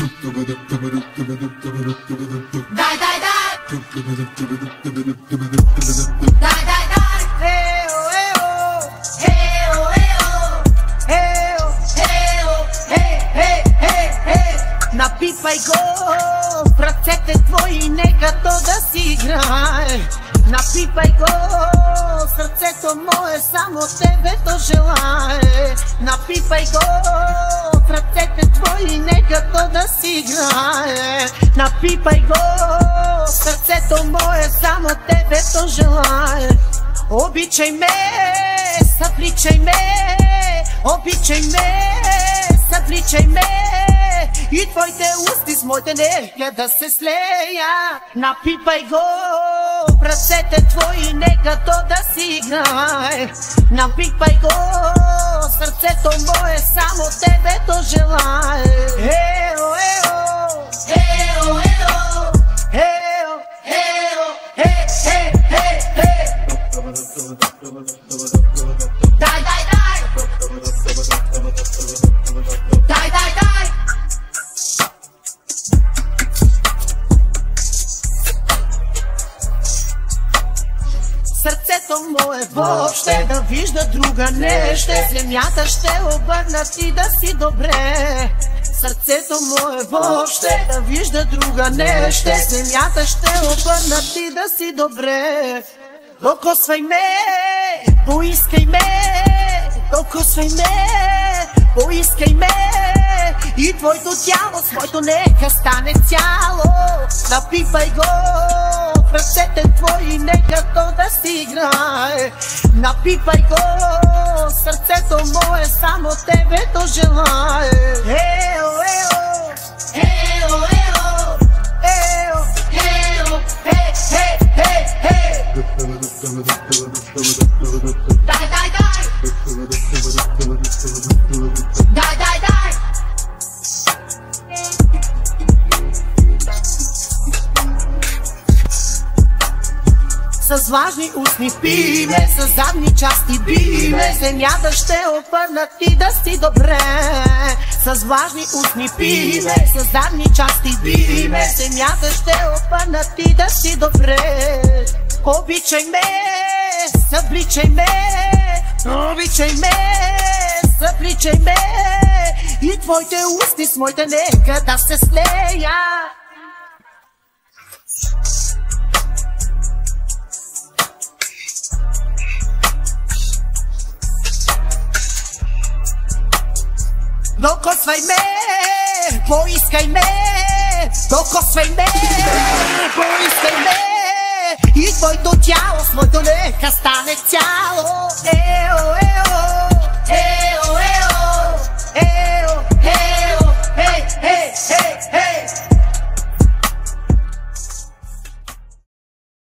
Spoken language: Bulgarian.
Dai, dai, dai. Dai, dai, dai. Hey, oh, hey, oh. Hey, oh, hey, oh. Hey, oh, hey, oh. Hey, hey, hey, hey. Напипай го в ръцете твои, нека то да си играе. Напипай го в сърцето мое, само тебе то желае. Напипай го в ръцете твои, нека то да си играе. Напипай го в сърцето мое, само тебе то желае. Обичай ме, съвличай ме, обичай ме, съвличай ме. И твоите усти с моите нервия да се слея. Напипай го в ръцете твои, нека то да си играе. Напипай го в сърцето мое, само тебе то желае. Ео, ео, ео, ео, ео, ео, е, е, е. Дай, дай, дай. Дай, дай, дай. Сърцето му е въобще да вижда друга нещо. Земята ще обърна ти да си добре. Сърцето му е въобще да вижда друга нещо. Земята ще обърна ти да си добре. Докосвай ме, поискай ме, докосвай ме, поискай ме. И твоето тяло с моето нека стане цяло. Напипай го в ръцете твои, нека то да си играе. Напипай го в сърцето мое, само тебе то желае. Ео, ео, ео, ео, ео, ео, е, е, е, е. Дай, дай, дай. Дай, дай, дай. С влажни устни пиме, с задни части биме. Земята ще обърна ти да си добре. С влажни устни пиме, с задни части биме. Земята ще обърна ти да си добре. Обичай ме, събличай ме, обичай ме, събличай ме. И твоите устни с моите нека да се слея. Докосвай ме, поискай ме, докосвай ме, поискай ме.